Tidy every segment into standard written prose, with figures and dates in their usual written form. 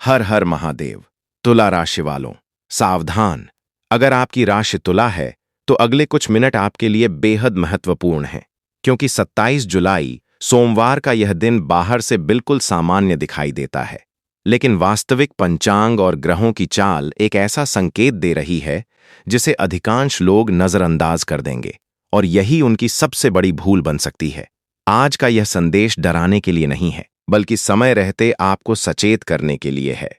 हर हर महादेव। तुला राशि वालों, सावधान। अगर आपकी राशि तुला है तो अगले कुछ मिनट आपके लिए बेहद महत्वपूर्ण हैं, क्योंकि 27 जुलाई सोमवार का यह दिन बाहर से बिल्कुल सामान्य दिखाई देता है, लेकिन वास्तविक पंचांग और ग्रहों की चाल एक ऐसा संकेत दे रही है जिसे अधिकांश लोग नजरअंदाज कर देंगे, और यही उनकी सबसे बड़ी भूल बन सकती है। आज का यह संदेश डराने के लिए नहीं है, बल्कि समय रहते आपको सचेत करने के लिए है,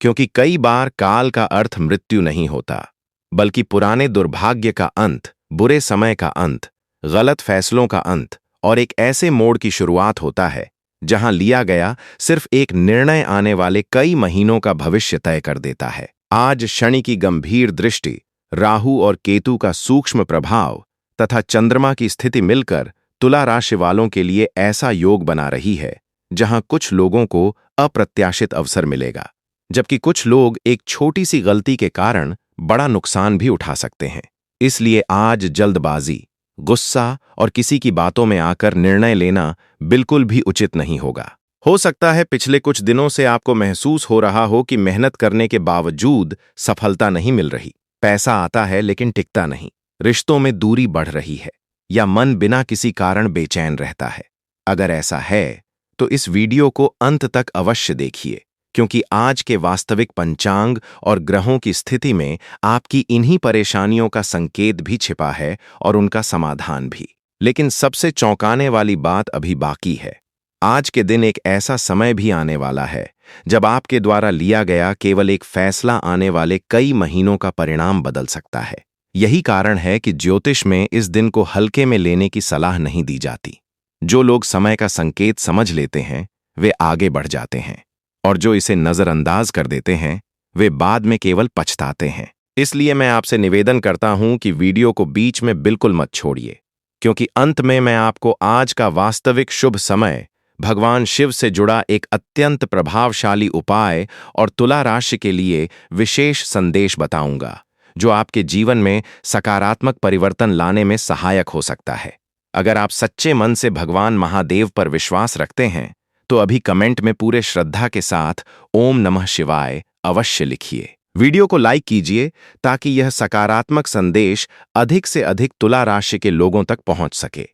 क्योंकि कई बार काल का अर्थ मृत्यु नहीं होता, बल्कि पुराने दुर्भाग्य का अंत, बुरे समय का अंत, गलत फैसलों का अंत और एक ऐसे मोड़ की शुरुआत होता है जहां लिया गया सिर्फ एक निर्णय आने वाले कई महीनों का भविष्य तय कर देता है। आज शनि की गंभीर दृष्टि, राहु और केतु का सूक्ष्म प्रभाव तथा चंद्रमा की स्थिति मिलकर तुला राशि वालों के लिए ऐसा योग बना रही है जहां कुछ लोगों को अप्रत्याशित अवसर मिलेगा, जबकि कुछ लोग एक छोटी सी गलती के कारण बड़ा नुकसान भी उठा सकते हैं। इसलिए आज जल्दबाजी, गुस्सा और किसी की बातों में आकर निर्णय लेना बिल्कुल भी उचित नहीं होगा। हो सकता है पिछले कुछ दिनों से आपको महसूस हो रहा हो कि मेहनत करने के बावजूद सफलता नहीं मिल रही, पैसा आता है लेकिन टिकता नहीं, रिश्तों में दूरी बढ़ रही है, या मन बिना किसी कारण बेचैन रहता है। अगर ऐसा है तो इस वीडियो को अंत तक अवश्य देखिए, क्योंकि आज के वास्तविक पंचांग और ग्रहों की स्थिति में आपकी इन्हीं परेशानियों का संकेत भी छिपा है और उनका समाधान भी। लेकिन सबसे चौंकाने वाली बात अभी बाकी है। आज के दिन एक ऐसा समय भी आने वाला है जब आपके द्वारा लिया गया केवल एक फैसला आने वाले कई महीनों का परिणाम बदल सकता है। यही कारण है कि ज्योतिष में इस दिन को हल्के में लेने की सलाह नहीं दी जाती। जो लोग समय का संकेत समझ लेते हैं वे आगे बढ़ जाते हैं, और जो इसे नजरअंदाज कर देते हैं वे बाद में केवल पछताते हैं। इसलिए मैं आपसे निवेदन करता हूं कि वीडियो को बीच में बिल्कुल मत छोड़िए, क्योंकि अंत में मैं आपको आज का वास्तविक शुभ समय, भगवान शिव से जुड़ा एक अत्यंत प्रभावशाली उपाय और तुला राशि के लिए विशेष संदेश बताऊंगा, जो आपके जीवन में सकारात्मक परिवर्तन लाने में सहायक हो सकता है। अगर आप सच्चे मन से भगवान महादेव पर विश्वास रखते हैं तो अभी कमेंट में पूरे श्रद्धा के साथ ओम नमः शिवाय अवश्य लिखिए। वीडियो को लाइक कीजिए ताकि यह सकारात्मक संदेश अधिक से अधिक तुला राशि के लोगों तक पहुंच सके।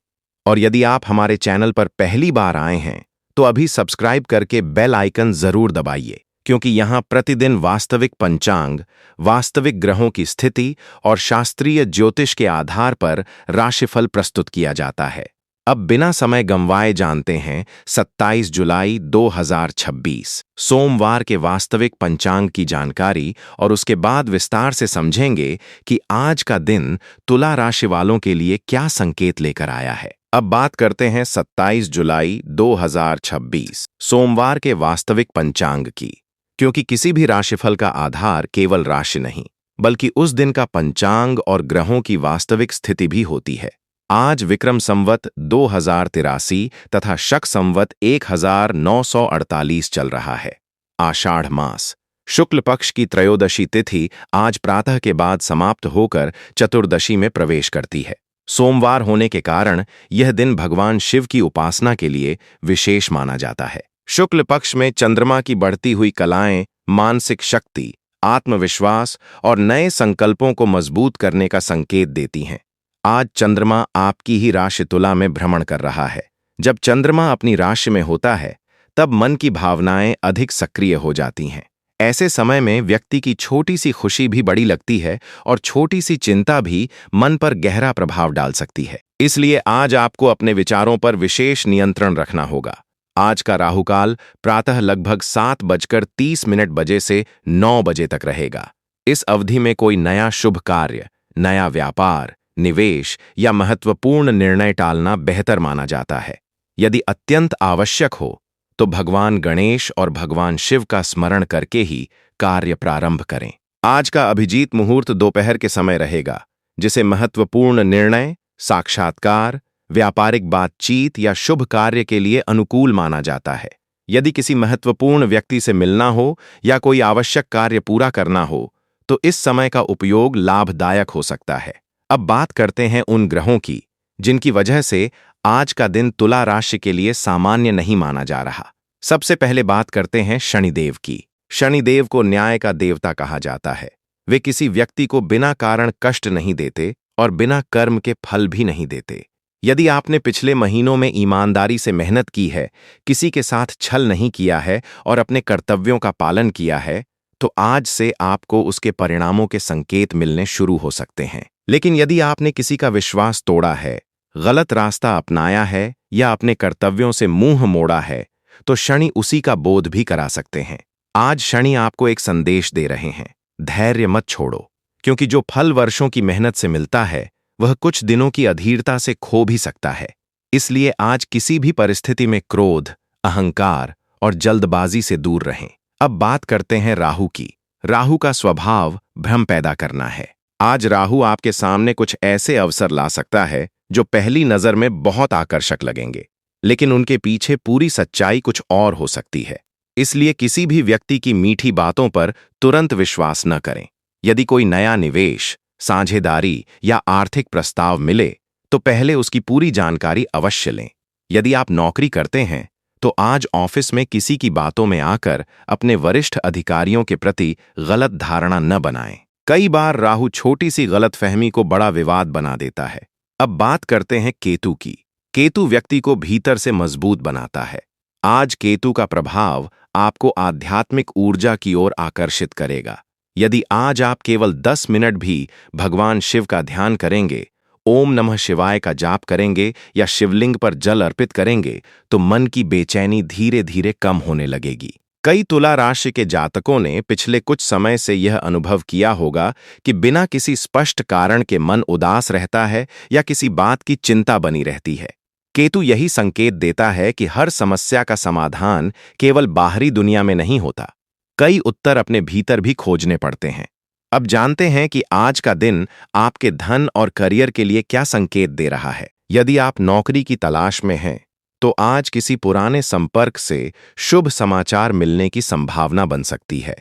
और यदि आप हमारे चैनल पर पहली बार आए हैं तो अभी सब्सक्राइब करके बेल आइकन जरूर दबाइए, क्योंकि यहाँ प्रतिदिन वास्तविक पंचांग, वास्तविक ग्रहों की स्थिति और शास्त्रीय ज्योतिष के आधार पर राशिफल प्रस्तुत किया जाता है। अब बिना समय गंवाए जानते हैं 27 जुलाई 2026 सोमवार के वास्तविक पंचांग की जानकारी, और उसके बाद विस्तार से समझेंगे कि आज का दिन तुला राशि वालों के लिए क्या संकेत लेकर आया है। अब बात करते हैं 27 जुलाई 2026 सोमवार के वास्तविक पंचांग की, क्योंकि किसी भी राशिफल का आधार केवल राशि नहीं, बल्कि उस दिन का पंचांग और ग्रहों की वास्तविक स्थिति भी होती है। आज विक्रम संवत 2083 तथा शक संवत 1948 चल रहा है। आषाढ़ मास, शुक्ल पक्ष की त्रयोदशी तिथि आज प्रातः के बाद समाप्त होकर चतुर्दशी में प्रवेश करती है। सोमवार होने के कारण यह दिन भगवान शिव की उपासना के लिए विशेष माना जाता है। शुक्ल पक्ष में चंद्रमा की बढ़ती हुई कलाएं मानसिक शक्ति, आत्मविश्वास और नए संकल्पों को मजबूत करने का संकेत देती हैं। आज चंद्रमा आपकी ही राशि तुला में भ्रमण कर रहा है। जब चंद्रमा अपनी राशि में होता है तब मन की भावनाएं अधिक सक्रिय हो जाती हैं। ऐसे समय में व्यक्ति की छोटी सी खुशी भी बड़ी लगती है और छोटी सी चिंता भी मन पर गहरा प्रभाव डाल सकती है। इसलिए आज आपको अपने विचारों पर विशेष नियंत्रण रखना होगा। आज का राहुकाल प्रातः लगभग 7:30 बजे से 9 बजे तक रहेगा। इस अवधि में कोई नया शुभ कार्य, नया व्यापार, निवेश या महत्वपूर्ण निर्णय टालना बेहतर माना जाता है। यदि अत्यंत आवश्यक हो तो भगवान गणेश और भगवान शिव का स्मरण करके ही कार्य प्रारंभ करें। आज का अभिजीत मुहूर्त दोपहर के समय रहेगा, जिसे महत्वपूर्ण निर्णय, साक्षात्कार, व्यापारिक बातचीत या शुभ कार्य के लिए अनुकूल माना जाता है। यदि किसी महत्वपूर्ण व्यक्ति से मिलना हो या कोई आवश्यक कार्य पूरा करना हो तो इस समय का उपयोग लाभदायक हो सकता है। अब बात करते हैं उन ग्रहों की जिनकी वजह से आज का दिन तुला राशि के लिए सामान्य नहीं माना जा रहा। सबसे पहले बात करते हैं शनिदेव की। शनिदेव को न्याय का देवता कहा जाता है। वे किसी व्यक्ति को बिना कारण कष्ट नहीं देते और बिना कर्म के फल भी नहीं देते। यदि आपने पिछले महीनों में ईमानदारी से मेहनत की है, किसी के साथ छल नहीं किया है और अपने कर्तव्यों का पालन किया है, तो आज से आपको उसके परिणामों के संकेत मिलने शुरू हो सकते हैं। लेकिन यदि आपने किसी का विश्वास तोड़ा है, गलत रास्ता अपनाया है या अपने कर्तव्यों से मुंह मोड़ा है, तो शनि उसी का बोध भी करा सकते हैं। आज शनि आपको एक संदेश दे रहे हैं, धैर्य मत छोड़ो, क्योंकि जो फल वर्षों की मेहनत से मिलता है वह कुछ दिनों की अधीरता से खो भी सकता है। इसलिए आज किसी भी परिस्थिति में क्रोध, अहंकार और जल्दबाजी से दूर रहें। अब बात करते हैं राहु की। राहु का स्वभाव भ्रम पैदा करना है। आज राहु आपके सामने कुछ ऐसे अवसर ला सकता है जो पहली नजर में बहुत आकर्षक लगेंगे, लेकिन उनके पीछे पूरी सच्चाई कुछ और हो सकती है। इसलिए किसी भी व्यक्ति की मीठी बातों पर तुरंत विश्वास न करें। यदि कोई नया निवेश, साझेदारी या आर्थिक प्रस्ताव मिले तो पहले उसकी पूरी जानकारी अवश्य लें। यदि आप नौकरी करते हैं तो आज ऑफिस में किसी की बातों में आकर अपने वरिष्ठ अधिकारियों के प्रति गलत धारणा न बनाएं। कई बार राहु छोटी सी गलतफहमी को बड़ा विवाद बना देता है। अब बात करते हैं केतु की। केतु व्यक्ति को भीतर से मजबूत बनाता है। आज केतु का प्रभाव आपको आध्यात्मिक ऊर्जा की ओर आकर्षित करेगा। यदि आज आप केवल 10 मिनट भी भगवान शिव का ध्यान करेंगे, ओम नमः शिवाय का जाप करेंगे या शिवलिंग पर जल अर्पित करेंगे, तो मन की बेचैनी धीरे धीरे कम होने लगेगी। कई तुला राशि के जातकों ने पिछले कुछ समय से यह अनुभव किया होगा कि बिना किसी स्पष्ट कारण के मन उदास रहता है या किसी बात की चिंता बनी रहती है। केतु यही संकेत देता है कि हर समस्या का समाधान केवल बाहरी दुनिया में नहीं होता। कई उत्तर अपने भीतर भी खोजने पड़ते हैं। अब जानते हैं कि आज का दिन आपके धन और करियर के लिए क्या संकेत दे रहा है। यदि आप नौकरी की तलाश में हैं, तो आज किसी पुराने संपर्क से शुभ समाचार मिलने की संभावना बन सकती है।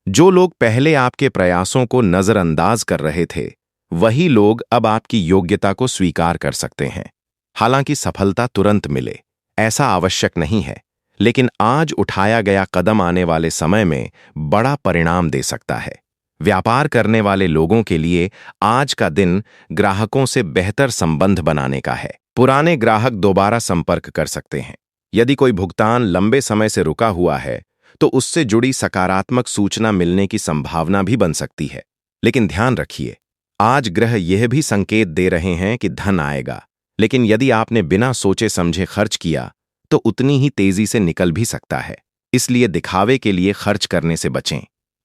जो लोग पहले आपके प्रयासों को नजरअंदाज कर रहे थे, वही लोग अब आपकी योग्यता को स्वीकार कर सकते हैं। हालांकि सफलता तुरंत मिले, ऐसा आवश्यक नहीं है, लेकिन आज उठाया गया कदम आने वाले समय में बड़ा परिणाम दे सकता है। व्यापार करने वाले लोगों के लिए आज का दिन ग्राहकों से बेहतर संबंध बनाने का है। पुराने ग्राहक दोबारा संपर्क कर सकते हैं। यदि कोई भुगतान लंबे समय से रुका हुआ है, तो उससे जुड़ी सकारात्मक सूचना मिलने की संभावना भी बन सकती है। लेकिन ध्यान रखिए, आज ग्रह यह भी संकेत दे रहे हैं कि धन आएगा, लेकिन यदि आपने बिना सोचे समझे खर्च किया तो उतनी ही तेजी से निकल भी सकता है। इसलिए दिखावे के लिए खर्च करने से बचें।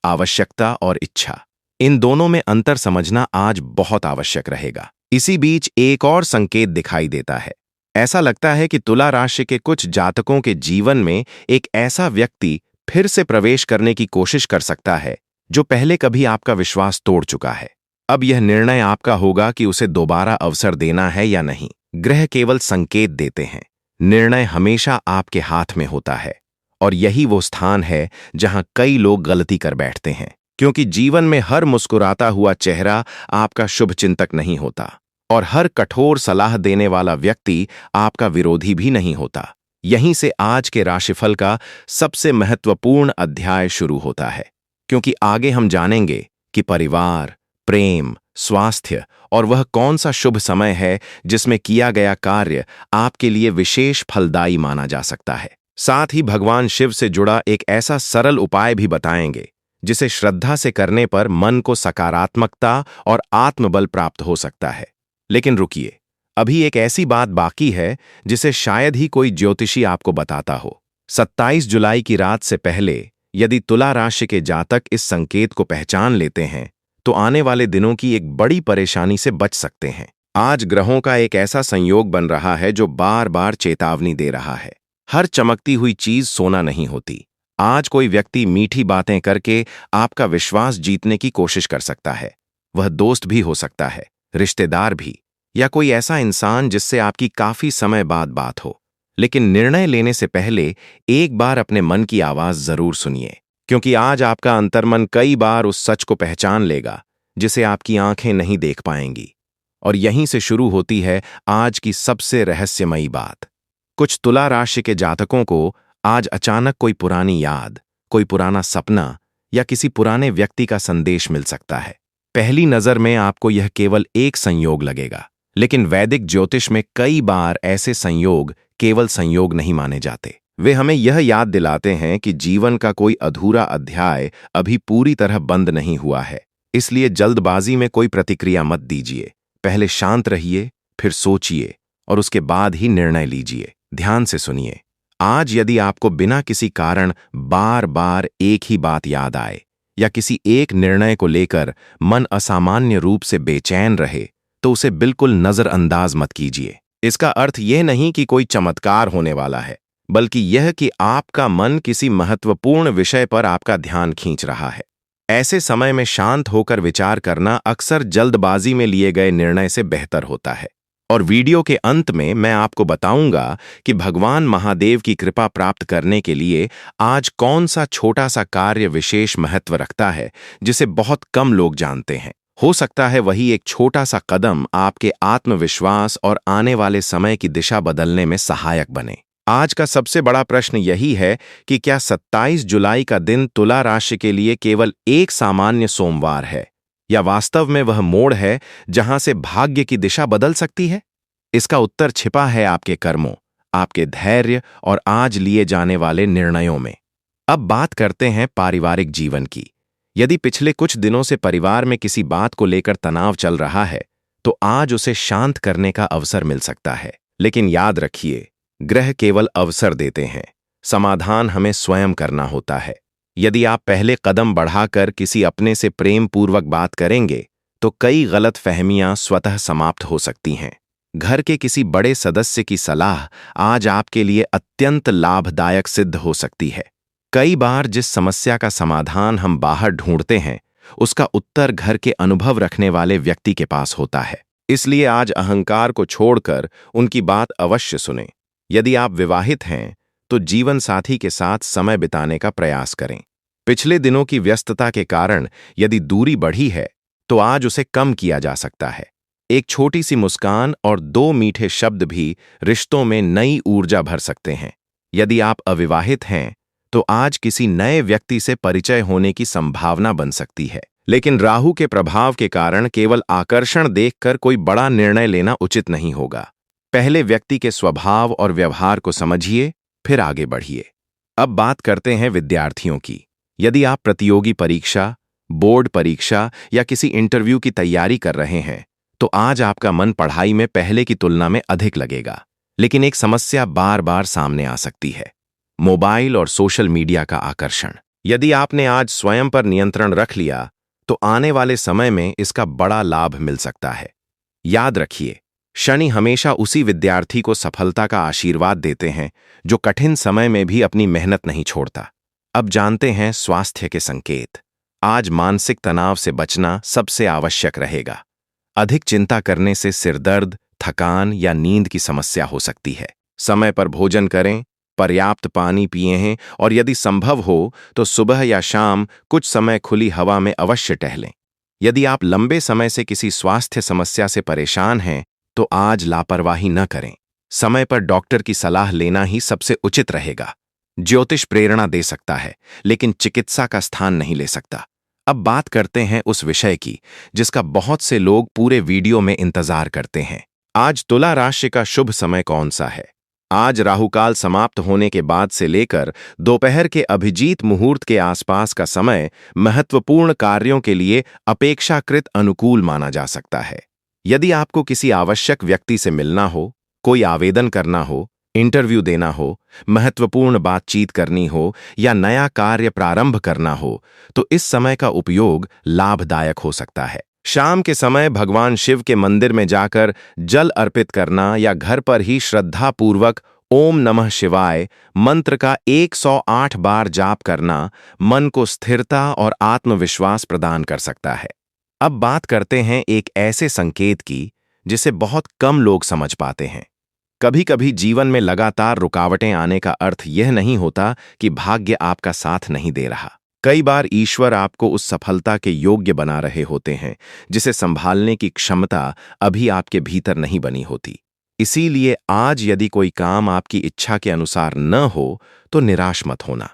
आवश्यकता और इच्छा, इन दोनों में अंतर समझना आज बहुत आवश्यक रहेगा। इसी बीच एक और संकेत दिखाई देता है। ऐसा लगता है कि तुला राशि के कुछ जातकों के जीवन में एक ऐसा व्यक्ति फिर से प्रवेश करने की कोशिश कर सकता है जो पहले कभी आपका विश्वास तोड़ चुका है। अब यह निर्णय आपका होगा कि उसे दोबारा अवसर देना है या नहीं। ग्रह केवल संकेत देते हैं, निर्णय हमेशा आपके हाथ में होता है। और यही वो स्थान है जहां कई लोग गलती कर बैठते हैं, क्योंकि जीवन में हर मुस्कुराता हुआ चेहरा आपका शुभचिंतक नहीं होता और हर कठोर सलाह देने वाला व्यक्ति आपका विरोधी भी नहीं होता। यहीं से आज के राशिफल का सबसे महत्वपूर्ण अध्याय शुरू होता है, क्योंकि आगे हम जानेंगे कि परिवार, प्रेम, स्वास्थ्य और वह कौन सा शुभ समय है जिसमें किया गया कार्य आपके लिए विशेष फलदायी माना जा सकता है। साथ ही भगवान शिव से जुड़ा एक ऐसा सरल उपाय भी बताएंगे जिसे श्रद्धा से करने पर मन को सकारात्मकता और आत्मबल प्राप्त हो सकता है। लेकिन रुकिए, अभी एक ऐसी बात बाकी है जिसे शायद ही कोई ज्योतिषी आपको बताता हो। 27 जुलाई की रात से पहले यदि तुला राशि के जातक इस संकेत को पहचान लेते हैं, तो आने वाले दिनों की एक बड़ी परेशानी से बच सकते हैं। आज ग्रहों का एक ऐसा संयोग बन रहा है जो बार बार चेतावनी दे रहा है। हर चमकती हुई चीज सोना नहीं होती। आज कोई व्यक्ति मीठी बातें करके आपका विश्वास जीतने की कोशिश कर सकता है। वह दोस्त भी हो सकता है, रिश्तेदार भी, या कोई ऐसा इंसान जिससे आपकी काफी समय बाद बात हो। लेकिन निर्णय लेने से पहले एक बार अपने मन की आवाज जरूर सुनिए, क्योंकि आज आपका अंतर्मन कई बार उस सच को पहचान लेगा जिसे आपकी आंखें नहीं देख पाएंगी। और यहीं से शुरू होती है आज की सबसे रहस्यमयी बात। कुछ तुला राशि के जातकों को आज अचानक कोई पुरानी याद, कोई पुराना सपना या किसी पुराने व्यक्ति का संदेश मिल सकता है। पहली नजर में आपको यह केवल एक संयोग लगेगा, लेकिन वैदिक ज्योतिष में कई बार ऐसे संयोग केवल संयोग नहीं माने जाते। वे हमें यह याद दिलाते हैं कि जीवन का कोई अधूरा अध्याय अभी पूरी तरह बंद नहीं हुआ है। इसलिए जल्दबाजी में कोई प्रतिक्रिया मत दीजिए। पहले शांत रहिए, फिर सोचिए और उसके बाद ही निर्णय लीजिए। ध्यान से सुनिए। आज यदि आपको बिना किसी कारण बार बार एक ही बात याद आए या किसी एक निर्णय को लेकर मन असामान्य रूप से बेचैन रहे, तो उसे बिल्कुल नजरअंदाज मत कीजिए। इसका अर्थ यह नहीं कि कोई चमत्कार होने वाला है, बल्कि यह कि आपका मन किसी महत्वपूर्ण विषय पर आपका ध्यान खींच रहा है। ऐसे समय में शांत होकर विचार करना अक्सर जल्दबाजी में लिए गए निर्णय से बेहतर होता है। और वीडियो के अंत में मैं आपको बताऊंगा कि भगवान महादेव की कृपा प्राप्त करने के लिए आज कौन सा छोटा सा कार्य विशेष महत्व रखता है, जिसे बहुत कम लोग जानते हैं। हो सकता है वही एक छोटा सा कदम आपके आत्मविश्वास और आने वाले समय की दिशा बदलने में सहायक बने। आज का सबसे बड़ा प्रश्न यही है कि क्या 27 जुलाई का दिन तुला राशि के लिए केवल एक सामान्य सोमवार है, या वास्तव में वह मोड़ है जहां से भाग्य की दिशा बदल सकती है? इसका उत्तर छिपा है आपके कर्मों, आपके धैर्य और आज लिए जाने वाले निर्णयों में। अब बात करते हैं पारिवारिक जीवन की। यदि पिछले कुछ दिनों से परिवार में किसी बात को लेकर तनाव चल रहा है, तो आज उसे शांत करने का अवसर मिल सकता है। लेकिन याद रखिए, ग्रह केवल अवसर देते हैं, समाधान हमें स्वयं करना होता है। यदि आप पहले कदम बढ़ाकर किसी अपने से प्रेम पूर्वक बात करेंगे, तो कई गलत फहमियां स्वतः समाप्त हो सकती हैं। घर के किसी बड़े सदस्य की सलाह आज आपके लिए अत्यंत लाभदायक सिद्ध हो सकती है। कई बार जिस समस्या का समाधान हम बाहर ढूंढते हैं, उसका उत्तर घर के अनुभव रखने वाले व्यक्ति के पास होता है। इसलिए आज अहंकार को छोड़कर उनकी बात अवश्य सुनें। यदि आप विवाहित हैं, तो जीवन साथी के साथ समय बिताने का प्रयास करें। पिछले दिनों की व्यस्तता के कारण यदि दूरी बढ़ी है, तो आज उसे कम किया जा सकता है। एक छोटी सी मुस्कान और 2 मीठे शब्द भी रिश्तों में नई ऊर्जा भर सकते हैं। यदि आप अविवाहित हैं, तो आज किसी नए व्यक्ति से परिचय होने की संभावना बन सकती है। लेकिन राहु के प्रभाव के कारण केवल आकर्षण देखकर कोई बड़ा निर्णय लेना उचित नहीं होगा। पहले व्यक्ति के स्वभाव और व्यवहार को समझिए, फिर आगे बढ़िए। अब बात करते हैं विद्यार्थियों की। यदि आप प्रतियोगी परीक्षा, बोर्ड परीक्षा या किसी इंटरव्यू की तैयारी कर रहे हैं, तो आज आपका मन पढ़ाई में पहले की तुलना में अधिक लगेगा। लेकिन एक समस्या बार बार सामने आ सकती है, मोबाइल और सोशल मीडिया का आकर्षण। यदि आपने आज स्वयं पर नियंत्रण रख लिया, तो आने वाले समय में इसका बड़ा लाभ मिल सकता है। याद रखिए, शनि हमेशा उसी विद्यार्थी को सफलता का आशीर्वाद देते हैं जो कठिन समय में भी अपनी मेहनत नहीं छोड़ता। अब जानते हैं स्वास्थ्य के संकेत। आज मानसिक तनाव से बचना सबसे आवश्यक रहेगा। अधिक चिंता करने से सिरदर्द, थकान या नींद की समस्या हो सकती है। समय पर भोजन करें, पर्याप्त पानी पिए हैं और यदि संभव हो तो सुबह या शाम कुछ समय खुली हवा में अवश्य टहलें। यदि आप लंबे समय से किसी स्वास्थ्य समस्या से परेशान हैं, तो आज लापरवाही न करें। समय पर डॉक्टर की सलाह लेना ही सबसे उचित रहेगा। ज्योतिष प्रेरणा दे सकता है, लेकिन चिकित्सा का स्थान नहीं ले सकता। अब बात करते हैं उस विषय की जिसका बहुत से लोग पूरे वीडियो में इंतजार करते हैं। आज तुला राशि का शुभ समय कौन सा है? आज राहुकाल समाप्त होने के बाद से लेकर दोपहर के अभिजीत मुहूर्त के आसपास का समय महत्वपूर्ण कार्यों के लिए अपेक्षाकृत अनुकूल माना जा सकता है। यदि आपको किसी आवश्यक व्यक्ति से मिलना हो, कोई आवेदन करना हो, इंटरव्यू देना हो, महत्वपूर्ण बातचीत करनी हो या नया कार्य प्रारंभ करना हो, तो इस समय का उपयोग लाभदायक हो सकता है। शाम के समय भगवान शिव के मंदिर में जाकर जल अर्पित करना या घर पर ही श्रद्धापूर्वक ओम नमः शिवाय मंत्र का 108 बार जाप करना मन को स्थिरता और आत्मविश्वास प्रदान कर सकता है। अब बात करते हैं एक ऐसे संकेत की जिसे बहुत कम लोग समझ पाते हैं। कभी कभी जीवन में लगातार रुकावटें आने का अर्थ यह नहीं होता कि भाग्य आपका साथ नहीं दे रहा। कई बार ईश्वर आपको उस सफलता के योग्य बना रहे होते हैं जिसे संभालने की क्षमता अभी आपके भीतर नहीं बनी होती। इसीलिए आज यदि कोई काम आपकी इच्छा के अनुसार न हो, तो निराश मत होना।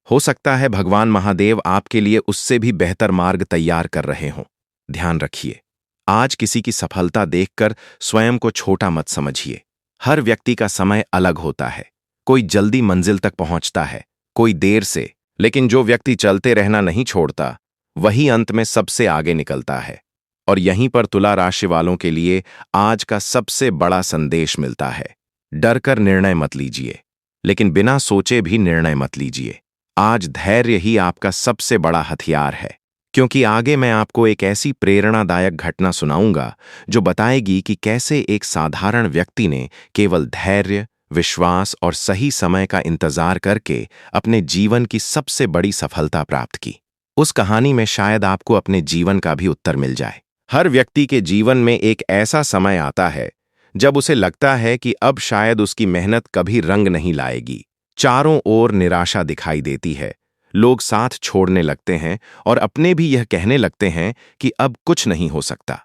हो सकता है भगवान महादेव आपके लिए उससे भी बेहतर मार्ग तैयार कर रहे हों। ध्यान रखिए, आज किसी की सफलता देखकर स्वयं को छोटा मत समझिए। हर व्यक्ति का समय अलग होता है। कोई जल्दी मंजिल तक पहुंचता है, कोई देर से, लेकिन जो व्यक्ति चलते रहना नहीं छोड़ता, वही अंत में सबसे आगे निकलता है। और यहीं पर तुला राशि वालों के लिए आज का सबसे बड़ा संदेश मिलता है। डरकर निर्णय मत लीजिए, लेकिन बिना सोचे भी निर्णय मत लीजिए। आज धैर्य ही आपका सबसे बड़ा हथियार है, क्योंकि आगे मैं आपको एक ऐसी प्रेरणादायक घटना सुनाऊंगा जो बताएगी कि कैसे एक साधारण व्यक्ति ने केवल धैर्य, विश्वास और सही समय का इंतजार करके अपने जीवन की सबसे बड़ी सफलता प्राप्त की। उस कहानी में शायद आपको अपने जीवन का भी उत्तर मिल जाए। हर व्यक्ति के जीवन में एक ऐसा समय आता है जब उसे लगता है कि अब शायद उसकी मेहनत कभी रंग नहीं लाएगी। चारों ओर निराशा दिखाई देती है, लोग साथ छोड़ने लगते हैं और अपने भी यह कहने लगते हैं कि अब कुछ नहीं हो सकता।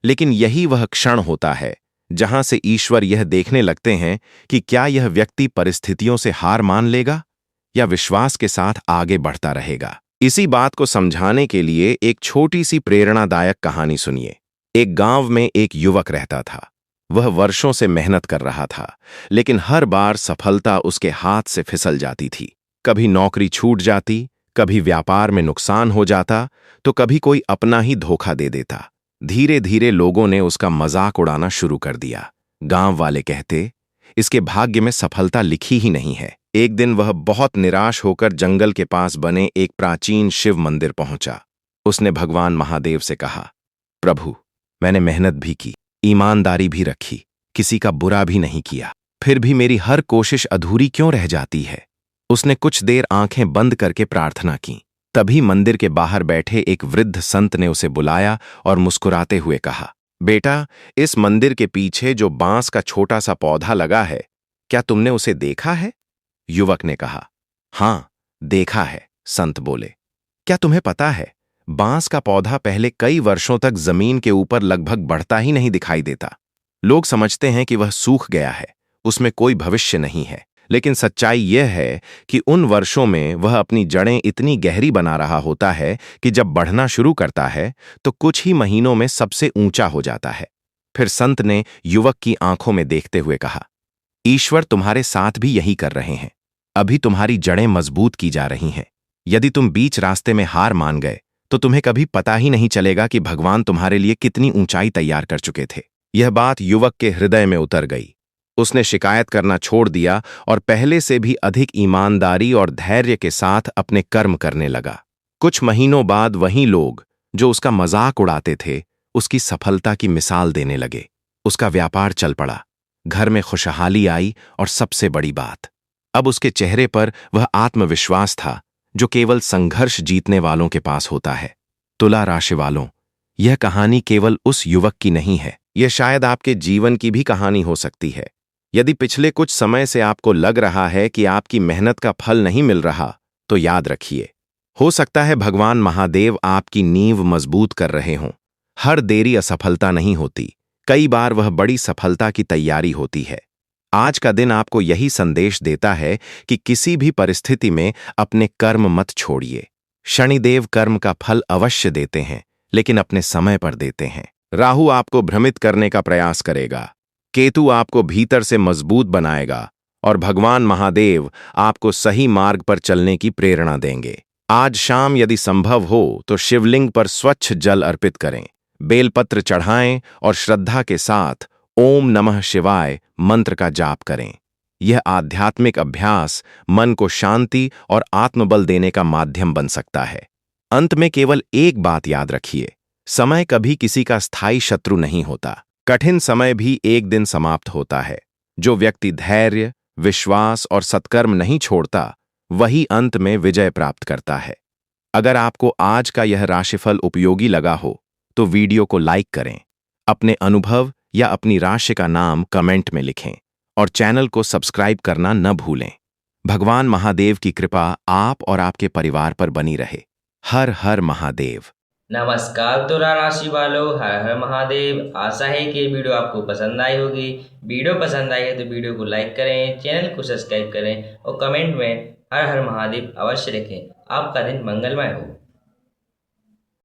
लेकिन यही वह क्षण होता है जहां से ईश्वर यह देखने लगते हैं कि क्या यह व्यक्ति परिस्थितियों से हार मान लेगा या विश्वास के साथ आगे बढ़ता रहेगा। इसी बात को समझाने के लिए एक छोटी सी प्रेरणादायक कहानी सुनिए। एक गांव में एक युवक रहता था। वह वर्षों से मेहनत कर रहा था, लेकिन हर बार सफलता उसके हाथ से फिसल जाती थी। कभी नौकरी छूट जाती, कभी व्यापार में नुकसान हो जाता, तो कभी कोई अपना ही धोखा दे देता। धीरे धीरे लोगों ने उसका मजाक उड़ाना शुरू कर दिया। गांव वाले कहते, इसके भाग्य में सफलता लिखी ही नहीं है। एक दिन वह बहुत निराश होकर जंगल के पास बने एक प्राचीन शिव मंदिर पहुंचा। उसने भगवान महादेव से कहा, प्रभु, मैंने मेहनत भी की, ईमानदारी भी रखी, किसी का बुरा भी नहीं किया, फिर भी मेरी हर कोशिश अधूरी क्यों रह जाती है। उसने कुछ देर आंखें बंद करके प्रार्थना की। तभी मंदिर के बाहर बैठे एक वृद्ध संत ने उसे बुलाया और मुस्कुराते हुए कहा, बेटा, इस मंदिर के पीछे जो बांस का छोटा सा पौधा लगा है, क्या तुमने उसे देखा है? युवक ने कहा, हाँ, देखा है। संत बोले, क्या तुम्हें पता है, बांस का पौधा पहले कई वर्षों तक जमीन के ऊपर लगभग बढ़ता ही नहीं दिखाई देता। लोग समझते हैं कि वह सूख गया है, उसमें कोई भविष्य नहीं है। लेकिन सच्चाई यह है कि उन वर्षों में वह अपनी जड़ें इतनी गहरी बना रहा होता है कि जब बढ़ना शुरू करता है तो कुछ ही महीनों में सबसे ऊंचा हो जाता है। फिर संत ने युवक की आंखों में देखते हुए कहा, ईश्वर तुम्हारे साथ भी यही कर रहे हैं। अभी तुम्हारी जड़ें मजबूत की जा रही हैं। यदि तुम बीच रास्ते में हार मान गए तो तुम्हें कभी पता ही नहीं चलेगा कि भगवान तुम्हारे लिए कितनी ऊंचाई तैयार कर चुके थे। यह बात युवक के हृदय में उतर गई। उसने शिकायत करना छोड़ दिया और पहले से भी अधिक ईमानदारी और धैर्य के साथ अपने कर्म करने लगा। कुछ महीनों बाद वही लोग जो उसका मजाक उड़ाते थे, उसकी सफलता की मिसाल देने लगे। उसका व्यापार चल पड़ा, घर में खुशहाली आई और सबसे बड़ी बात, अब उसके चेहरे पर वह आत्मविश्वास था जो केवल संघर्ष जीतने वालों के पास होता है। तुला राशि वालों, यह कहानी केवल उस युवक की नहीं है, यह शायद आपके जीवन की भी कहानी हो सकती है। यदि पिछले कुछ समय से आपको लग रहा है कि आपकी मेहनत का फल नहीं मिल रहा, तो याद रखिए, हो सकता है भगवान महादेव आपकी नींव मजबूत कर रहे हों। हर देरी असफलता नहीं होती, कई बार वह बड़ी सफलता की तैयारी होती है। आज का दिन आपको यही संदेश देता है कि किसी भी परिस्थिति में अपने कर्म मत छोड़िए। शनिदेव कर्म का फल अवश्य देते हैं, लेकिन अपने समय पर देते हैं। राहु आपको भ्रमित करने का प्रयास करेगा, केतु आपको भीतर से मजबूत बनाएगा और भगवान महादेव आपको सही मार्ग पर चलने की प्रेरणा देंगे। आज शाम यदि संभव हो तो शिवलिंग पर स्वच्छ जल अर्पित करें, बेलपत्र चढ़ाएं और श्रद्धा के साथ ओम नमः शिवाय मंत्र का जाप करें। यह आध्यात्मिक अभ्यास मन को शांति और आत्मबल देने का माध्यम बन सकता है। अंत में केवल एक बात याद रखिए, समय कभी किसी का स्थायी शत्रु नहीं होता। कठिन समय भी एक दिन समाप्त होता है। जो व्यक्ति धैर्य, विश्वास और सत्कर्म नहीं छोड़ता, वही अंत में विजय प्राप्त करता है। अगर आपको आज का यह राशिफल उपयोगी लगा हो तो वीडियो को लाइक करें, अपने अनुभव या अपनी राशि का नाम कमेंट में लिखें और चैनल को सब्सक्राइब करना न भूलें। भगवान महादेव की कृपा आप और आपके परिवार पर बनी रहे। हर हर महादेव। नमस्कार तुला राशि वालों, हर हर महादेव। आशा है कि ये वीडियो आपको पसंद आई होगी। वीडियो पसंद आई है तो वीडियो को लाइक करें, चैनल को सब्सक्राइब करें और कमेंट में हर हर महादेव अवश्य रखें। आपका दिन मंगलमय हो।